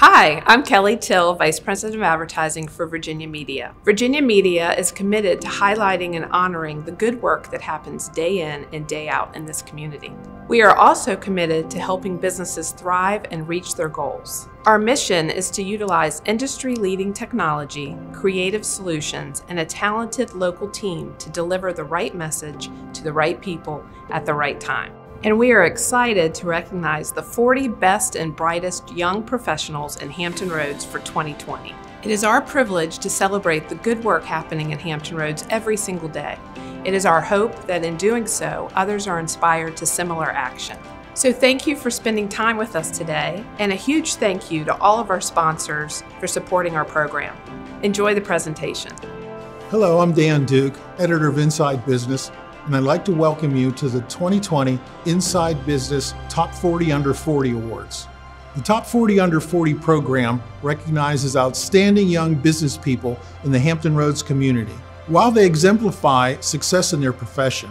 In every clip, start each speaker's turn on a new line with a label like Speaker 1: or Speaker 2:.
Speaker 1: Hi, I'm Kelly Till, Vice President of Advertising for Virginia Media. Virginia Media is committed to highlighting and honoring the good work that happens day in and day out in this community. We are also committed to helping businesses thrive and reach their goals. Our mission is to utilize industry-leading technology, creative solutions, and a talented local team to deliver the right message to the right people at the right time. And we are excited to recognize the 40 best and brightest young professionals in Hampton Roads for 2020. It is our privilege to celebrate the good work happening in Hampton Roads every single day. It is our hope that in doing so, others are inspired to similar action. So thank you for spending time with us today, and a huge thank you to all of our sponsors for supporting our program. Enjoy the presentation.
Speaker 2: Hello, I'm Dan Duke, editor of Inside Business, and I'd like to welcome you to the 2020 Inside Business Top 40 Under 40 Awards. The Top 40 Under 40 program recognizes outstanding young business people in the Hampton Roads community. While they exemplify success in their profession,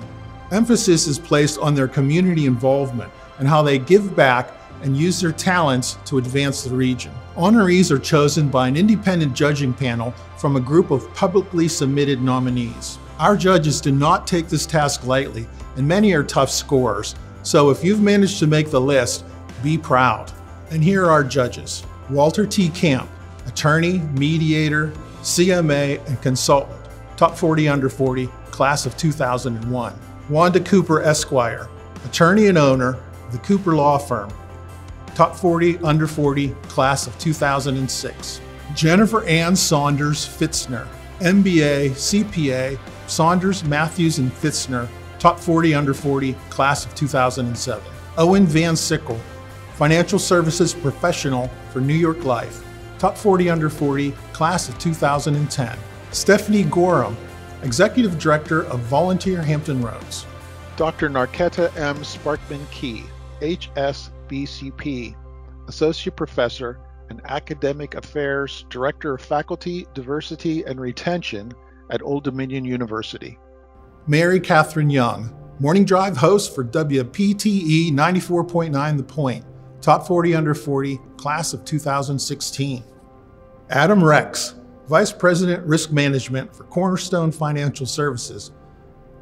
Speaker 2: emphasis is placed on their community involvement and how they give back and use their talents to advance the region. Honorees are chosen by an independent judging panel from a group of publicly submitted nominees. Our judges do not take this task lightly, and many are tough scorers. So if you've managed to make the list, be proud. And here are our judges. Walter T. Camp, attorney, mediator, CMA, and consultant, Top 40 Under 40, class of 2001. Wanda Cooper, Esquire, attorney and owner, the Cooper Law Firm, Top 40 Under 40, class of 2006. Jennifer Ann Saunders Fitzner, MBA, CPA, Saunders, Matthews, and Fitzner, Top 40 Under 40, class of 2007. Owen Van Sickle, financial services professional for New York Life, Top 40 Under 40, class of 2010. Stephanie Gorham, executive director of Volunteer Hampton Roads.
Speaker 3: Dr. Narketa M. Sparkman Key, HSBCP, associate professor and academic affairs director of faculty, diversity, and retention at Old Dominion University.
Speaker 2: Mary Catherine Young, morning drive host for WPTE 94.9 The Point, Top 40 Under 40, class of 2016. Adam Rex, Vice President Risk Management for Cornerstone Financial Services,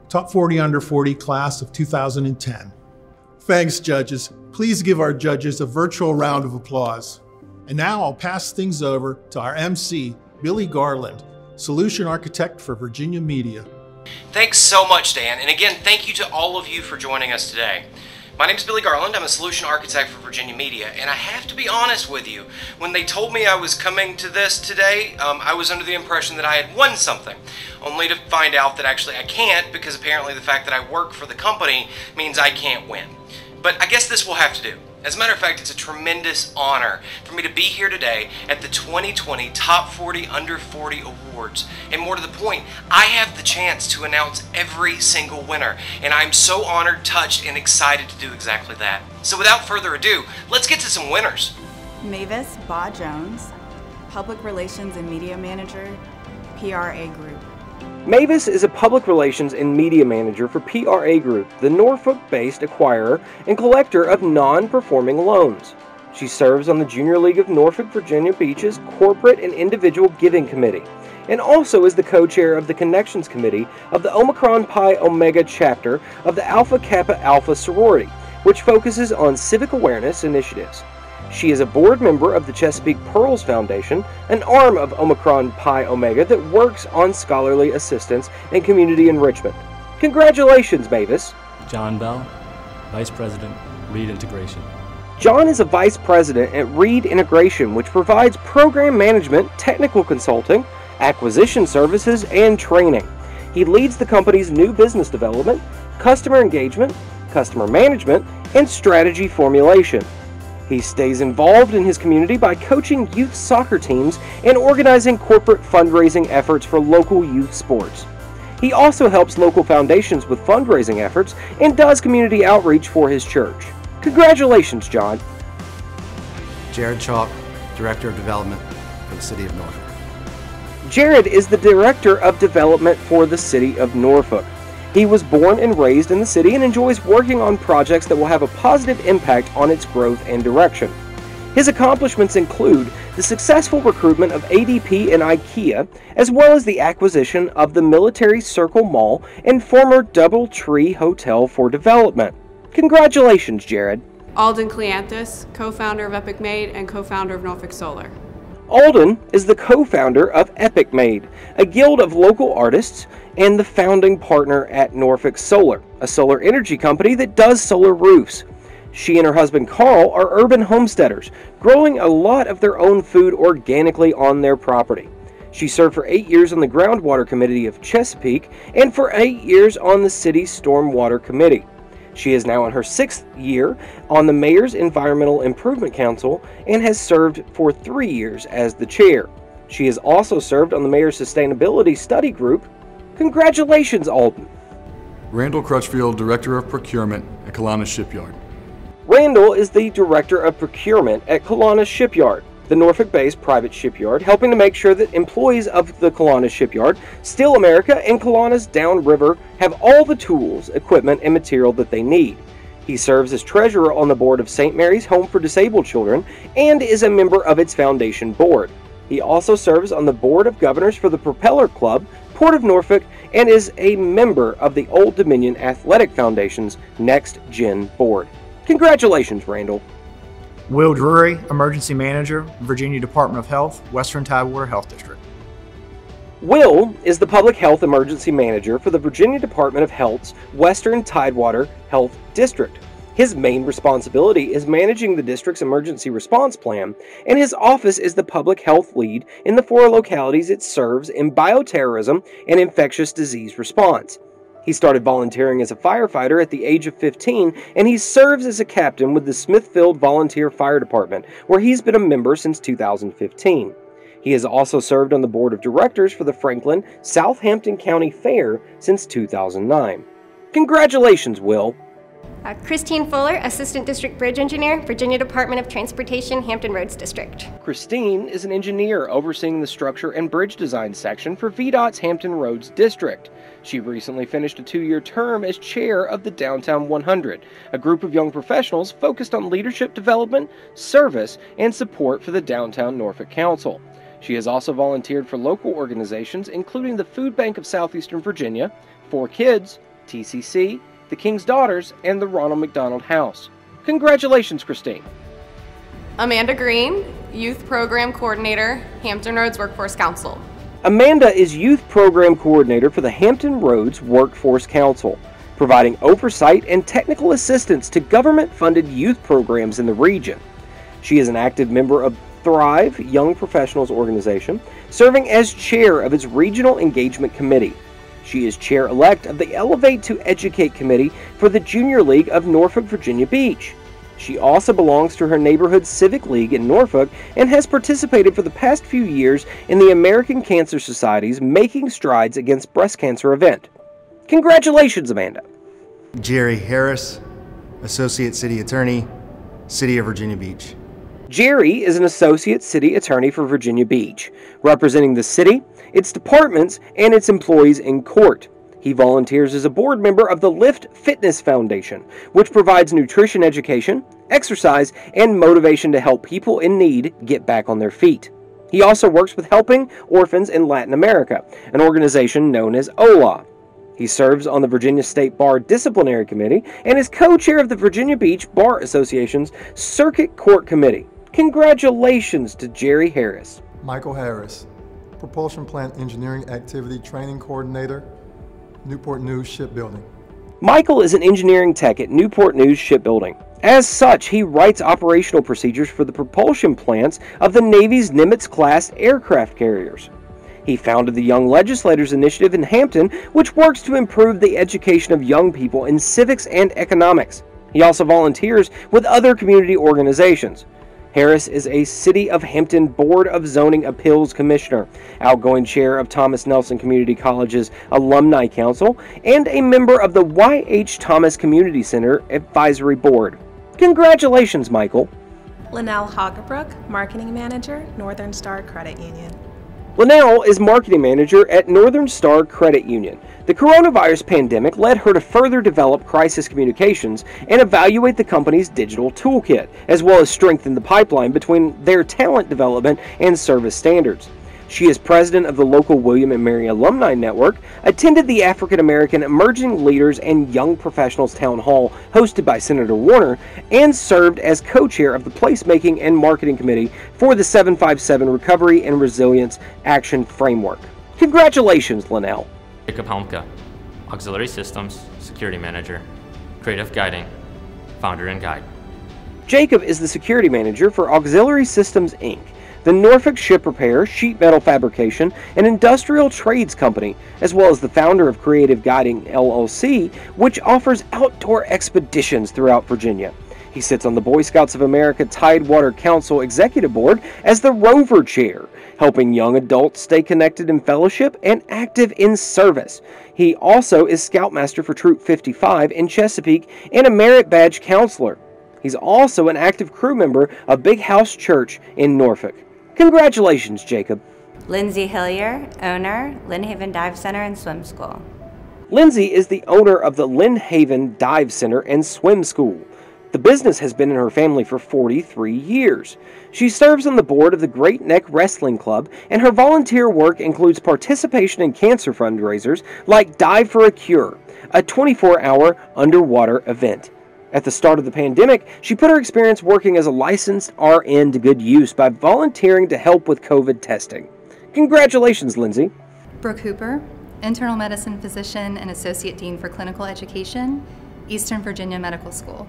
Speaker 2: Top 40 Under 40, class of 2010. Thanks, judges. Please give our judges a virtual round of applause. And now I'll pass things over to our MC, Billy Garland, Solution Architect for Virginia Media.
Speaker 4: Thanks so much, Dan, and again, thank you to all of you for joining us today. My name is Billy Garland. I'm a Solution Architect for Virginia Media, and I have to be honest with you. When they told me I was coming to this today, I was under the impression that I had won something, only to find out that actually I can't, because apparently the fact that I work for the company means I can't win. But I guess this will have to do. As a matter of fact, it's a tremendous honor for me to be here today at the 2020 Top 40 Under 40 Awards. And more to the point, I have the chance to announce every single winner. And I'm so honored, touched, and excited to do exactly that. So without further ado, let's get to some winners.
Speaker 5: Mavis Baugh Jones, Public Relations and Media Manager, PRA Group.
Speaker 6: Mavis is a public relations and media manager for PRA Group, the Norfolk-based acquirer and collector of non-performing loans. She serves on the Junior League of Norfolk Virginia Beach's Corporate and Individual Giving Committee, and also is the co-chair of the Connections Committee of the Omicron Pi Omega chapter of the Alpha Kappa Alpha sorority, which focuses on civic awareness initiatives. She is a board member of the Chesapeake Pearls Foundation, an arm of Omicron Pi Omega that works on scholarly assistance and community enrichment. Congratulations, Mavis.
Speaker 7: John Bell, Vice President, Reed Integration.
Speaker 6: John is a Vice President at Reed Integration, which provides program management, technical consulting, acquisition services, and training. He leads the company's new business development, customer engagement, customer management, and strategy formulation. He stays involved in his community by coaching youth soccer teams and organizing corporate fundraising efforts for local youth sports. He also helps local foundations with fundraising efforts and does community outreach for his church. Congratulations, John.
Speaker 8: Jared Chalk, Director of Development for the City of Norfolk.
Speaker 6: Jared is the Director of Development for the City of Norfolk. He was born and raised in the city and enjoys working on projects that will have a positive impact on its growth and direction. His accomplishments include the successful recruitment of ADP and IKEA, as well as the acquisition of the Military Circle Mall and former Doubletree Hotel for development. Congratulations, Jared.
Speaker 9: Alden Cleanthus, co-founder of Epic Made and co-founder of Norfolk Solar.
Speaker 6: Alden is the co-founder of Epic Made, a guild of local artists, and the founding partner at Norfolk Solar, a solar energy company that does solar roofs. She and her husband Carl are urban homesteaders, growing a lot of their own food organically on their property. She served for 8 years on the Groundwater Committee of Chesapeake and for 8 years on the City's Stormwater Committee. She is now in her 6th year on the Mayor's Environmental Improvement Council and has served for 3 years as the chair. She has also served on the Mayor's Sustainability Study Group. Congratulations, Alden.
Speaker 10: Randall Crutchfield, Director of Procurement at Kiwanis Shipyard.
Speaker 6: Randall is the Director of Procurement at Kiwanis Shipyard, the Norfolk-based private shipyard, helping to make sure that employees of the Kiwanis Shipyard, Steel America, and Kiwanis Downriver have all the tools, equipment, and material that they need. He serves as treasurer on the board of St. Mary's Home for Disabled Children and is a member of its foundation board. He also serves on the board of governors for the Propeller Club, Port of Norfolk, and is a member of the Old Dominion Athletic Foundation's Next Gen board. Congratulations, Randall.
Speaker 11: Will Drury, Emergency Manager, Virginia Department of Health, Western Tidewater Health District.
Speaker 6: Will is the Public Health Emergency Manager for the Virginia Department of Health's Western Tidewater Health District. His main responsibility is managing the district's emergency response plan, and his office is the public health lead in the 4 localities it serves in bioterrorism and infectious disease response. He started volunteering as a firefighter at the age of 15, and he serves as a captain with the Smithfield Volunteer Fire Department, where he's been a member since 2015. He has also served on the board of directors for the Franklin Southampton County Fair since 2009. Congratulations, Will.
Speaker 12: Christine Fuller, Assistant District Bridge Engineer, Virginia Department of Transportation, Hampton Roads District.
Speaker 6: Christine is an engineer overseeing the structure and bridge design section for VDOT's Hampton Roads District. She recently finished a 2-year term as chair of the Downtown 100, a group of young professionals focused on leadership development, service, and support for the Downtown Norfolk Council. She has also volunteered for local organizations including the Food Bank of Southeastern Virginia, 4Kids, TCC, the King's Daughters, and the Ronald McDonald House. Congratulations, Christine.
Speaker 9: Amanda Green, Youth Program Coordinator, Hampton Roads Workforce Council.
Speaker 6: Amanda is Youth Program Coordinator for the Hampton Roads Workforce Council, providing oversight and technical assistance to government-funded youth programs in the region. She is an active member of Thrive Young Professionals Organization, serving as chair of its Regional Engagement Committee. She is chair-elect of the Elevate to Educate Committee for the Junior League of Norfolk, Virginia Beach. She also belongs to her neighborhood civic league in Norfolk and has participated for the past few years in the American Cancer Society's Making Strides Against Breast Cancer event. Congratulations, Amanda.
Speaker 8: Jerry Harris, Associate City Attorney, City of Virginia Beach.
Speaker 6: Jerry is an Associate City Attorney for Virginia Beach, representing the city, its departments, and its employees in court. He volunteers as a board member of the Lift Fitness Foundation, which provides nutrition education, exercise, and motivation to help people in need get back on their feet. He also works with Helping Orphans in Latin America, an organization known as OLA. He serves on the Virginia State Bar Disciplinary Committee and is co-chair of the Virginia Beach Bar Association's Circuit Court Committee. Congratulations to Jerry Harris.
Speaker 13: Michael Harris, Propulsion Plant Engineering Activity Training Coordinator, Newport News Shipbuilding.
Speaker 6: Michael is an engineering tech at Newport News Shipbuilding. As such, he writes operational procedures for the propulsion plants of the Navy's Nimitz-class aircraft carriers. He founded the Young Legislators Initiative in Hampton, which works to improve the education of young people in civics and economics. He also volunteers with other community organizations. Harris is a City of Hampton Board of Zoning Appeals Commissioner, outgoing chair of Thomas Nelson Community College's Alumni Council, and a member of the Y.H. Thomas Community Center Advisory Board. Congratulations, Michael.
Speaker 14: Linnell Hoggebrook, Marketing Manager, Northern Star Credit Union.
Speaker 6: Linnell is Marketing Manager at Northern Star Credit Union, The coronavirus pandemic led her to further develop crisis communications and evaluate the company's digital toolkit, as well as strengthen the pipeline between their talent development and service standards. She is president of the local William & Mary Alumni Network, attended the African American Emerging Leaders and Young Professionals Town Hall hosted by Senator Warner, and served as co-chair of the Placemaking and Marketing Committee for the 757 Recovery and Resilience Action Framework. Congratulations, Linnell.
Speaker 15: Jacob Helmke, Auxiliary Systems Security Manager, Creative Guiding, Founder and Guide.
Speaker 6: Jacob is the Security Manager for Auxiliary Systems, Inc., the Norfolk ship repair, sheet metal fabrication, and industrial trades company, as well as the founder of Creative Guiding, LLC, which offers outdoor expeditions throughout Virginia. He sits on the Boy Scouts of America Tidewater Council Executive Board as the Rover Chair, helping young adults stay connected in fellowship and active in service. He also is Scoutmaster for Troop 55 in Chesapeake and a Merit Badge Counselor. He's also an active crew member of Big House Church in Norfolk. Congratulations, Jacob.
Speaker 16: Lindsay Hillier, owner, Lynn Haven Dive Center and Swim School.
Speaker 6: Lindsay is the owner of the Lynn Haven Dive Center and Swim School. The business has been in her family for 43 years. She serves on the board of the Great Neck Wrestling Club, and her volunteer work includes participation in cancer fundraisers like Dive for a Cure, a 24-hour underwater event. At the start of the pandemic, she put her experience working as a licensed RN to good use by volunteering to help with COVID testing. Congratulations, Lindsay.
Speaker 17: Brooke Hooper, internal medicine physician and associate dean for clinical education, Eastern Virginia Medical School.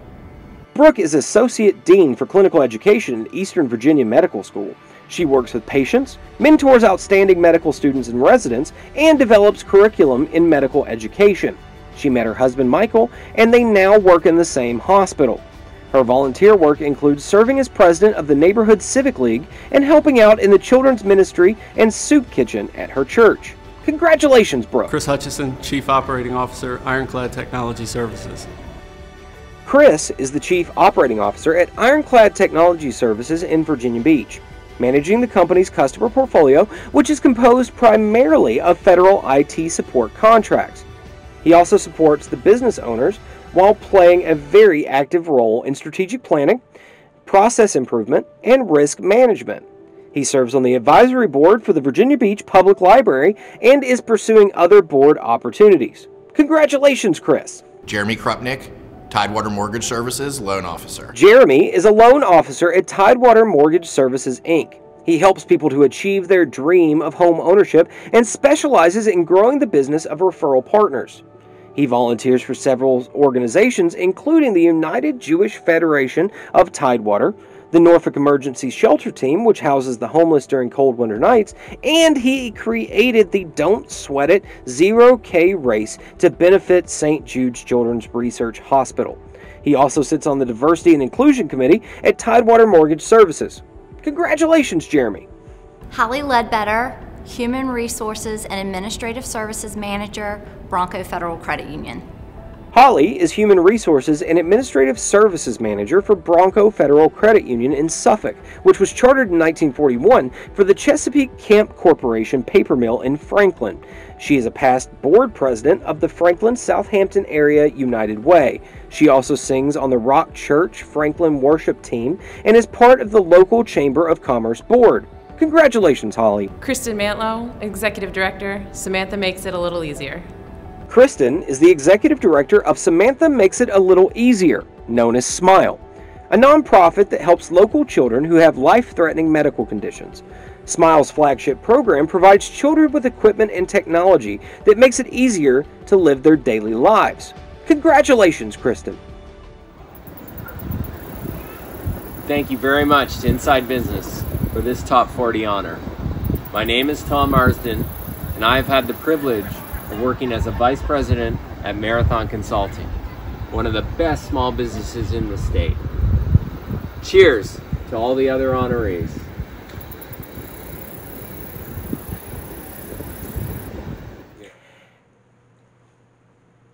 Speaker 6: Brooke is Associate Dean for Clinical Education at Eastern Virginia Medical School. She works with patients, mentors outstanding medical students and residents, and develops curriculum in medical education. She met her husband Michael, and they now work in the same hospital. Her volunteer work includes serving as president of the Neighborhood Civic League and helping out in the children's ministry and soup kitchen at her church. Congratulations, Brooke.
Speaker 18: Chris Hutchison, Chief Operating Officer, Ironclad Technology Services.
Speaker 6: Chris is the Chief Operating Officer at Ironclad Technology Services in Virginia Beach, managing the company's customer portfolio, which is composed primarily of federal IT support contracts. He also supports the business owners while playing a very active role in strategic planning, process improvement, and risk management. He serves on the advisory board for the Virginia Beach Public Library and is pursuing other board opportunities. Congratulations, Chris.
Speaker 19: Jeremy Krupnick, Tidewater Mortgage Services, Loan Officer.
Speaker 6: Jeremy is a loan officer at Tidewater Mortgage Services, Inc. He helps people to achieve their dream of home ownership and specializes in growing the business of referral partners. He volunteers for several organizations, including the United Jewish Federation of Tidewater, the Norfolk Emergency Shelter Team, which houses the homeless during cold winter nights, and he created the Don't Sweat It 0K race to benefit St. Jude's Children's Research Hospital. He also sits on the Diversity and Inclusion Committee at Tidewater Mortgage Services. Congratulations, Jeremy.
Speaker 20: Holly Ledbetter, Human Resources and Administrative Services Manager, Bronco Federal Credit Union.
Speaker 6: Holly is Human Resources and Administrative Services Manager for Bronco Federal Credit Union in Suffolk, which was chartered in 1941 for the Chesapeake Camp Corporation paper mill in Franklin. She is a past board president of the Franklin Southampton Area United Way. She also sings on the Rock Church Franklin Worship Team and is part of the local Chamber of Commerce board. Congratulations, Holly.
Speaker 1: Kristen Mantlow, Executive Director, Samantha Makes It a Little Easier.
Speaker 6: Kristen is the Executive Director of Samantha Makes It a Little Easier, known as SMILE, a nonprofit that helps local children who have life-threatening medical conditions. SMILE's flagship program provides children with equipment and technology that makes it easier to live their daily lives. Congratulations, Kristen.
Speaker 21: Thank you very much to Inside Business for this Top 40 honor. My name is Tom Marsden, and I have had the privilege of working as a Vice President at Marathon Consulting, one of the best small businesses in the state. Cheers to all the other honorees.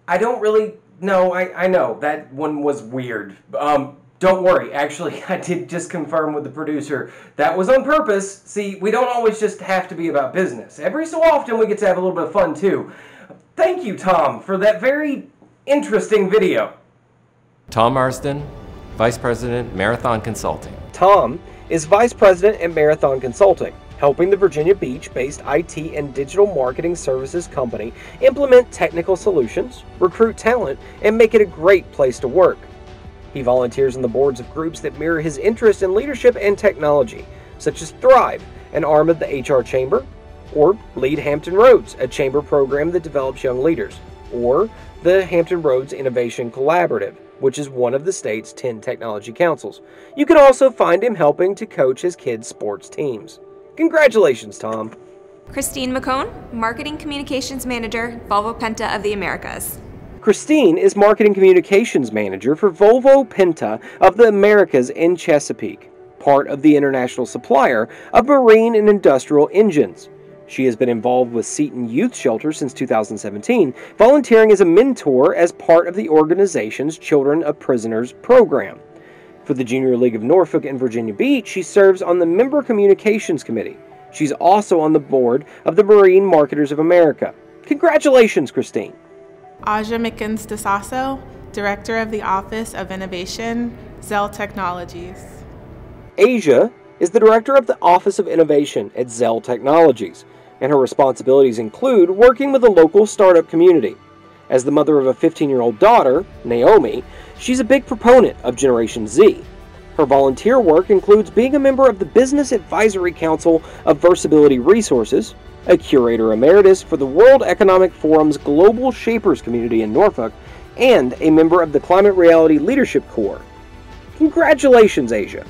Speaker 6: I don't really know. I know that one was weird. Don't worry, actually, I did just confirm with the producer that was on purpose. See, we don't always just have to be about business. Every so often we get to have a little bit of fun too. Thank you, Tom, for that very interesting video.
Speaker 21: Tom Marsden, Vice President, Marathon Consulting.
Speaker 6: Tom is Vice President at Marathon Consulting, helping the Virginia Beach-based IT and digital marketing services company implement technical solutions, recruit talent, and make it a great place to work. He volunteers on the boards of groups that mirror his interest in leadership and technology, such as Thrive, an arm of the HR Chamber, or Lead Hampton Roads, a chamber program that develops young leaders, or the Hampton Roads Innovation Collaborative, which is one of the state's 10 technology councils. You can also find him helping to coach his kids' sports teams. Congratulations, Tom.
Speaker 3: Christine McCone, Marketing Communications Manager, Volvo Penta of the Americas.
Speaker 6: Christine is Marketing Communications Manager for Volvo Penta of the Americas in Chesapeake, part of the international supplier of marine and industrial engines. She has been involved with Seton Youth Shelter since 2017, volunteering as a mentor as part of the organization's Children of Prisoners program. For the Junior League of Norfolk and Virginia Beach, she serves on the Member Communications Committee. She's also on the board of the Marine Marketers of America. Congratulations, Christine.
Speaker 22: Aja McKins DeSasso, Director of the Office of Innovation, Zell Technologies.
Speaker 6: Asia is the Director of the Office of Innovation at Zell Technologies, and her responsibilities include working with the local startup community. As the mother of a 15-year-old daughter, Naomi, she's a big proponent of Generation Z. Her volunteer work includes being a member of the Business Advisory Council of Versability Resources, a curator emeritus for the World Economic Forum's Global Shapers community in Norfolk, and a member of the Climate Reality Leadership Corps. Congratulations, Asia.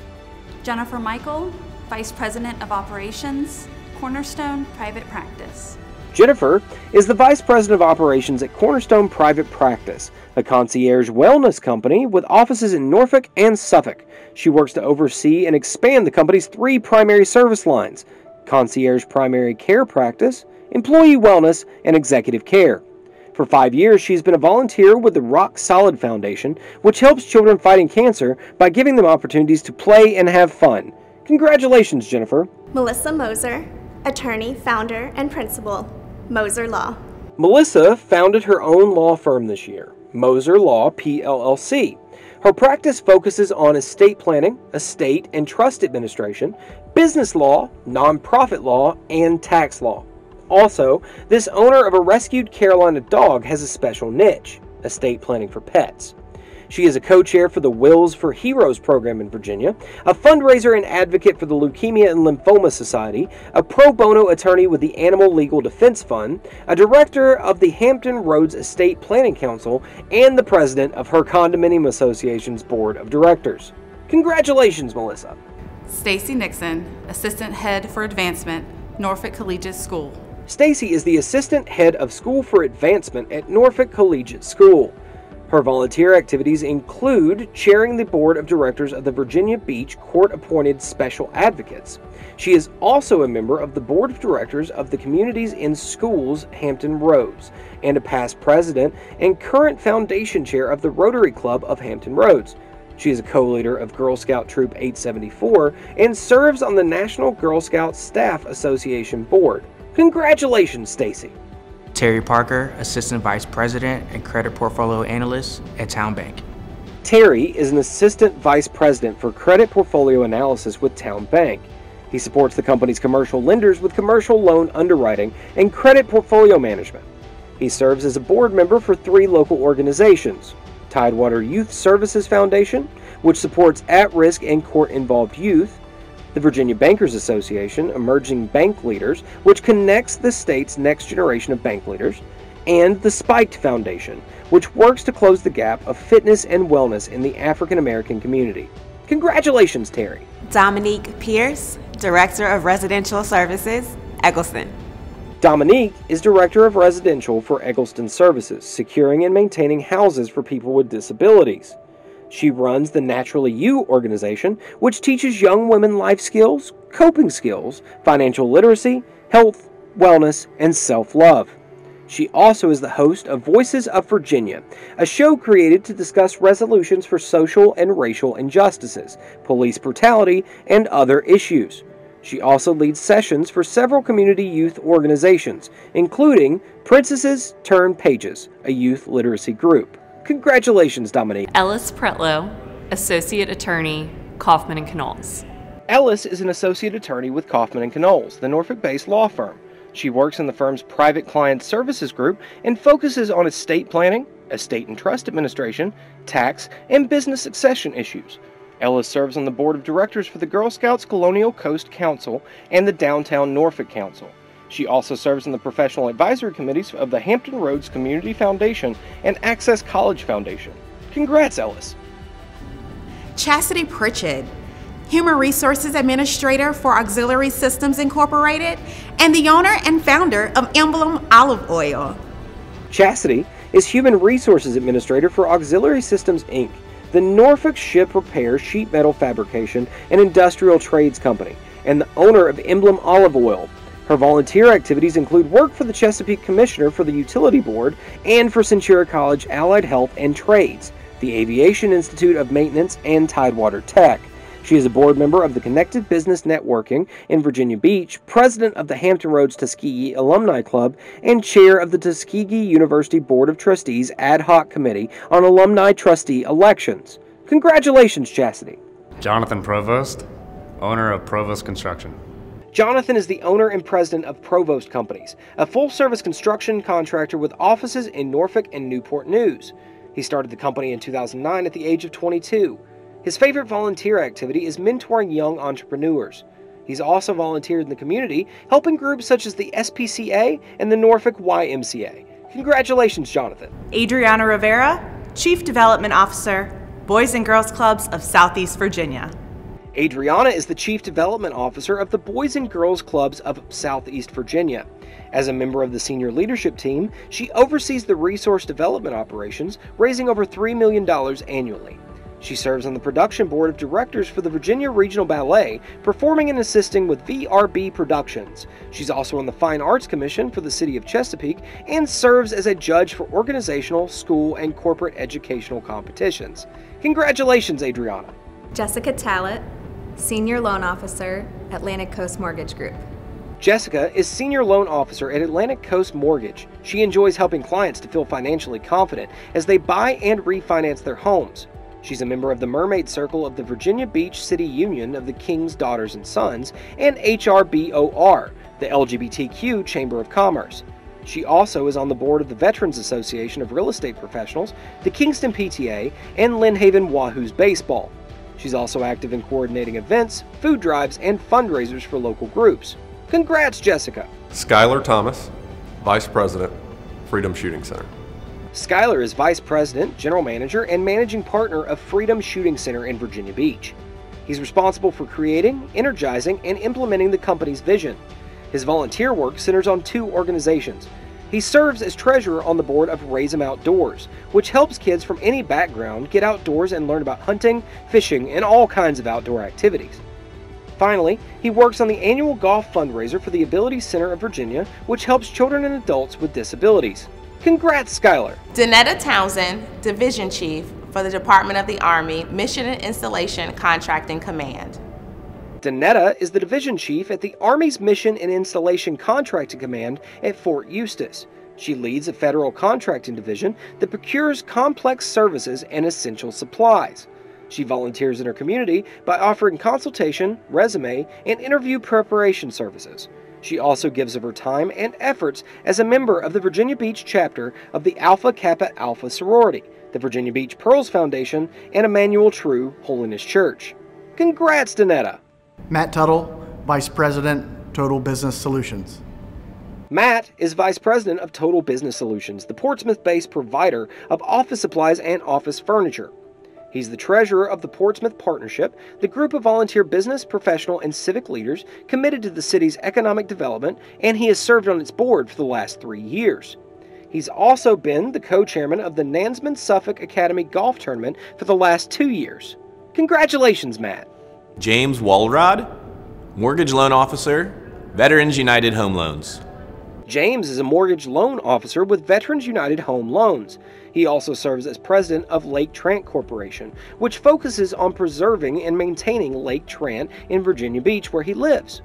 Speaker 5: Jennifer Michael, Vice President of Operations, Cornerstone Private Practice.
Speaker 6: Jennifer is the Vice President of Operations at Cornerstone Private Practice, a concierge wellness company with offices in Norfolk and Suffolk. She works to oversee and expand the company's 3 primary service lines: concierge primary care practice, employee wellness, and executive care. For 5 years, she's been a volunteer with the Rock Solid Foundation, which helps children fighting cancer by giving them opportunities to play and have fun. Congratulations, Jennifer.
Speaker 23: Melissa Moser, attorney, founder, and principal, Moser Law.
Speaker 6: Melissa founded her own law firm this year, Moser Law PLLC. Her practice focuses on estate planning, estate and trust administration, business law, nonprofit law, and tax law. Also, this owner of a rescued Carolina dog has a special niche, estate planning for pets. She is a co-chair for the Wills for Heroes program in Virginia, a fundraiser and advocate for the Leukemia and Lymphoma Society, a pro bono attorney with the Animal Legal Defense Fund, a director of the Hampton Roads Estate Planning Council, and the president of her Condominium Association's Board of Directors. Congratulations, Melissa.
Speaker 24: Stacy Nixon, Assistant Head for Advancement, Norfolk Collegiate School.
Speaker 6: Stacy is the Assistant Head of School for Advancement at Norfolk Collegiate School. Her volunteer activities include chairing the board of directors of the Virginia Beach Court-Appointed Special Advocates. She is also a member of the board of directors of the Communities in Schools Hampton Roads, and a past president and current foundation chair of the Rotary Club of Hampton Roads. She is a co-leader of Girl Scout Troop 874 and serves on the National Girl Scout Staff Association Board. Congratulations, Stacy.
Speaker 25: Terry Parker, Assistant Vice President and Credit Portfolio Analyst at Town Bank.
Speaker 6: Terry is an Assistant Vice President for Credit Portfolio Analysis with Town Bank. He supports the company's commercial lenders with commercial loan underwriting and credit portfolio management. He serves as a board member for 3 local organizations: Tidewater Youth Services Foundation, which supports at-risk and court-involved youth; the Virginia Bankers Association, Emerging Bank Leaders, which connects the state's next generation of bank leaders; and the Spiked Foundation, which works to close the gap of fitness and wellness in the African American community. Congratulations, Terry.
Speaker 26: Dominique Pierce, Director of Residential Services, Eggleston.
Speaker 6: Dominique is Director of Residential for Eggleston Services, securing and maintaining houses for people with disabilities. She runs the Naturally You organization, which teaches young women life skills, coping skills, financial literacy, health, wellness, and self-love. She also is the host of Voices of Virginia, a show created to discuss resolutions for social and racial injustices, police brutality, and other issues. She also leads sessions for several community youth organizations, including Princesses Turn Pages, a youth literacy group. Congratulations, Dominique.
Speaker 2: Ellis Pretlow, Associate Attorney, Kaufman & Knowles.
Speaker 6: Ellis is an associate attorney with Kaufman & Knowles, the Norfolk-based law firm. She works in the firm's private client services group and focuses on estate planning, estate and trust administration, tax, and business succession issues. Ellis serves on the board of directors for the Girl Scouts Colonial Coast Council and the Downtown Norfolk Council. She also serves on the professional advisory committees of the Hampton Roads Community Foundation and Access College Foundation. Congrats, Ellis.
Speaker 26: Chastity Pritchett, Human Resources Administrator for Auxiliary Systems Incorporated and the owner and founder of Emblem Olive Oil.
Speaker 6: Chastity is Human Resources Administrator for Auxiliary Systems, Inc., the Norfolk Ship Repair, Sheet Metal Fabrication, and Industrial Trades Company, and the owner of Emblem Olive Oil. Her volunteer activities include work for the Chesapeake Commissioner for the Utility Board and for Centura College Allied Health and Trades, the Aviation Institute of Maintenance, and Tidewater Tech. She is a board member of the Connected Business Networking in Virginia Beach, president of the Hampton Roads Tuskegee Alumni Club, and chair of the Tuskegee University Board of Trustees Ad Hoc Committee on Alumni Trustee Elections. Congratulations, Chastity.
Speaker 4: Jonathan Provost, owner of Provost Construction.
Speaker 6: Jonathan is the owner and president of Provost Companies, a full-service construction contractor with offices in Norfolk and Newport News. He started the company in 2009 at the age of 22. His favorite volunteer activity is mentoring young entrepreneurs. He's also volunteered in the community, helping groups such as the SPCA and the Norfolk YMCA. Congratulations, Jonathan.
Speaker 26: Adriana Rivera, Chief Development Officer, Boys and Girls Clubs of Southeast Virginia.
Speaker 6: Adriana is the Chief Development Officer of the Boys and Girls Clubs of Southeast Virginia. As a member of the senior leadership team, she oversees the resource development operations, raising over $3 million annually. She serves on the production board of directors for the Virginia Regional Ballet, performing and assisting with VRB Productions. She's also on the Fine Arts Commission for the City of Chesapeake and serves as a judge for organizational, school, and corporate educational competitions. Congratulations, Adriana.
Speaker 3: Jessica Tallett, Senior Loan Officer, Atlantic Coast Mortgage Group.
Speaker 6: Jessica is Senior Loan Officer at Atlantic Coast Mortgage. She enjoys helping clients to feel financially confident as they buy and refinance their homes. She's a member of the Mermaid Circle of the Virginia Beach City Union of the King's Daughters and Sons and HRBOR, the LGBTQ Chamber of Commerce. She also is on the board of the Veterans Association of Real Estate Professionals, the Kingston PTA, and Lynn Haven Wahoos Baseball. She's also active in coordinating events, food drives, and fundraisers for local groups. Congrats, Jessica.
Speaker 7: Skylar Thomas, Vice President, Freedom Shooting Center.
Speaker 6: Skylar is Vice President, General Manager, and Managing Partner of Freedom Shooting Center in Virginia Beach. He's responsible for creating, energizing, and implementing the company's vision. His volunteer work centers on 2 organizations. He serves as treasurer on the board of Raise 'em Outdoors, which helps kids from any background get outdoors and learn about hunting, fishing, and all kinds of outdoor activities. Finally, he works on the annual golf fundraiser for the Ability Center of Virginia, which helps children and adults with disabilities. Congrats, Skylar.
Speaker 26: Danetta Townsend, Division Chief for the Department of the Army, Mission and Installation Contracting Command.
Speaker 6: Danetta is the Division Chief at the Army's Mission and Installation Contracting Command at Fort Eustis. She leads a federal contracting division that procures complex services and essential supplies. She volunteers in her community by offering consultation, resume, and interview preparation services. She also gives of her time and efforts as a member of the Virginia Beach chapter of the Alpha Kappa Alpha sorority, the Virginia Beach Pearls Foundation, and Emmanuel True Holiness Church. Congrats, Danetta.
Speaker 10: Matt Tuttle, Vice President, Total Business Solutions.
Speaker 6: Matt is Vice President of Total Business Solutions, the Portsmouth-based provider of office supplies and office furniture. He's the treasurer of the Portsmouth Partnership, the group of volunteer business, professional, and civic leaders committed to the city's economic development, and he has served on its board for the last 3 years. He's also been the co-chairman of the Nansman Suffolk Academy Golf Tournament for the last 2 years. Congratulations, Matt.
Speaker 11: James Walrod, Mortgage Loan Officer, Veterans United Home Loans.
Speaker 6: James is a mortgage loan officer with Veterans United Home Loans. He also serves as president of Lake Trant Corporation, which focuses on preserving and maintaining Lake Trant in Virginia Beach, where he lives.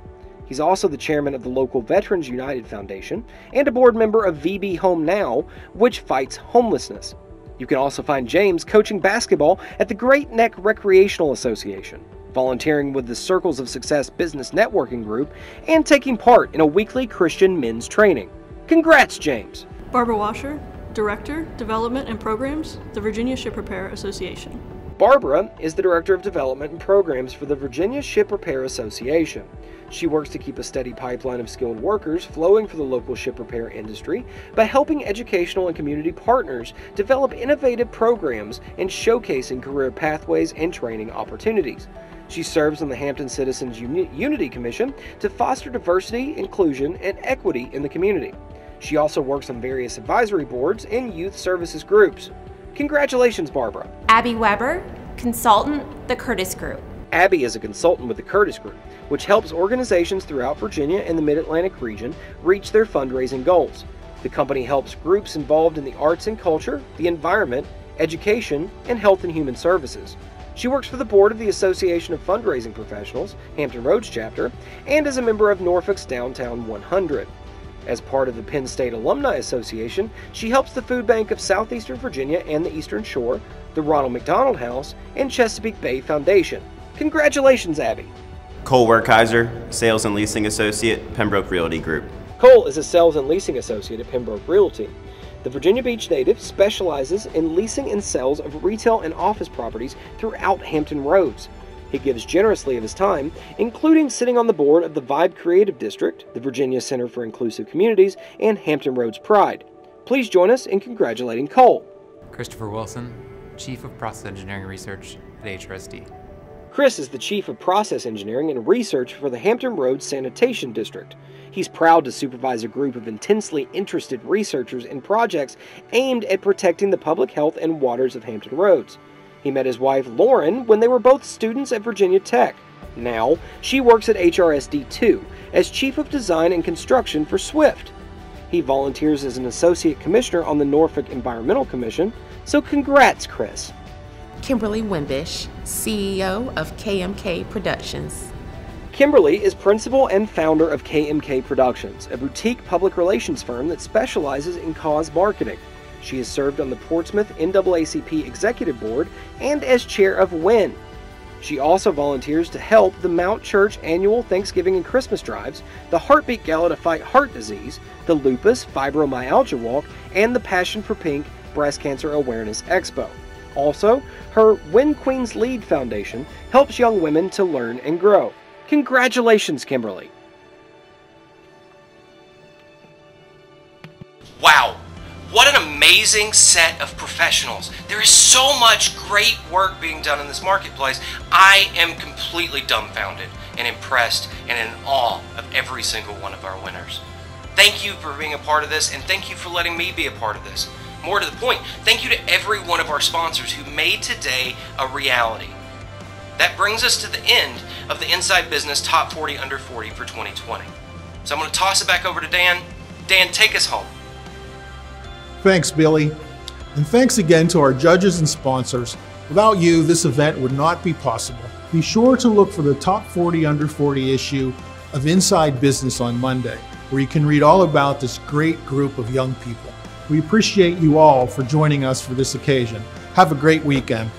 Speaker 6: He's also the chairman of the local Veterans United Foundation and a board member of VB Home Now, which fights homelessness. You can also find James coaching basketball at the Great Neck Recreational Association, volunteering with the Circles of Success Business Networking Group, and taking part in a weekly Christian men's training. Congrats, James!
Speaker 8: Barbara Washer, Director, Development and Programs, the Virginia Ship Repair Association.
Speaker 6: Barbara is the Director of Development and Programs for the Virginia Ship Repair Association. She works to keep a steady pipeline of skilled workers flowing for the local ship repair industry by helping educational and community partners develop innovative programs and showcasing career pathways and training opportunities. She serves on the Hampton Citizens Unity Commission to foster diversity, inclusion, and equity in the community. She also works on various advisory boards and youth services groups. Congratulations, Barbara.
Speaker 9: Abby Weber, Consultant, the Curtis Group.
Speaker 6: Abby is a consultant with the Curtis Group, which helps organizations throughout Virginia and the Mid-Atlantic region reach their fundraising goals. The company helps groups involved in the arts and culture, the environment, education, and health and human services. She works for the board of the Association of Fundraising Professionals, Hampton Roads chapter, and is a member of Norfolk's Downtown 100. As part of the Penn State Alumni Association, she helps the Food Bank of Southeastern Virginia and the Eastern Shore, the Ronald McDonald House, and Chesapeake Bay Foundation. Congratulations, Abby.
Speaker 12: Cole Werkheiser, Sales and Leasing Associate, Pembroke Realty Group.
Speaker 6: Cole is a Sales and Leasing Associate at Pembroke Realty. The Virginia Beach native specializes in leasing and sales of retail and office properties throughout Hampton Roads. He gives generously of his time, including sitting on the board of the Vibe Creative District, the Virginia Center for Inclusive Communities, and Hampton Roads Pride. Please join us in congratulating Cole.
Speaker 13: Christopher Wilson, Chief of Process Engineering Research at HRSD.
Speaker 6: Chris is the Chief of Process Engineering and Research for the Hampton Roads Sanitation District. He's proud to supervise a group of intensely interested researchers in projects aimed at protecting the public health and waters of Hampton Roads. He met his wife, Lauren, when they were both students at Virginia Tech. Now, she works at HRSD too, as Chief of Design and Construction for SWIFT. He volunteers as an Associate Commissioner on the Norfolk Environmental Commission, so congrats, Chris.
Speaker 14: Kimberly Wimbish, CEO of KMK Productions.
Speaker 6: Kimberly is principal and founder of KMK Productions, a boutique public relations firm that specializes in cause marketing. She has served on the Portsmouth NAACP Executive Board and as chair of WIN. She also volunteers to help the Mount Church annual Thanksgiving and Christmas drives, the Heartbeat Gala to fight heart disease, the Lupus Fibromyalgia Walk, and the Passion for Pink Breast Cancer Awareness Expo. Also, her Win Queens Lead Foundation helps young women to learn and grow. Congratulations, Kimberly. Wow, what an amazing set of professionals. There is so much great work being done in this marketplace. I am completely dumbfounded and impressed and in awe of every single one of our winners. Thank you for being a part of this, and thank you for letting me be a part of this. More to the point, thank you to every one of our sponsors who made today a reality. That brings us to the end of the Inside Business Top 40 Under 40 for 2020. So I'm going to toss it back over to Dan. Dan, take us home.
Speaker 15: Thanks, Billy. And thanks again to our judges and sponsors. Without you, this event would not be possible. Be sure to look for the Top 40 Under 40 issue of Inside Business on Monday, where you can read all about this great group of young people. We appreciate you all for joining us for this occasion. Have a great weekend.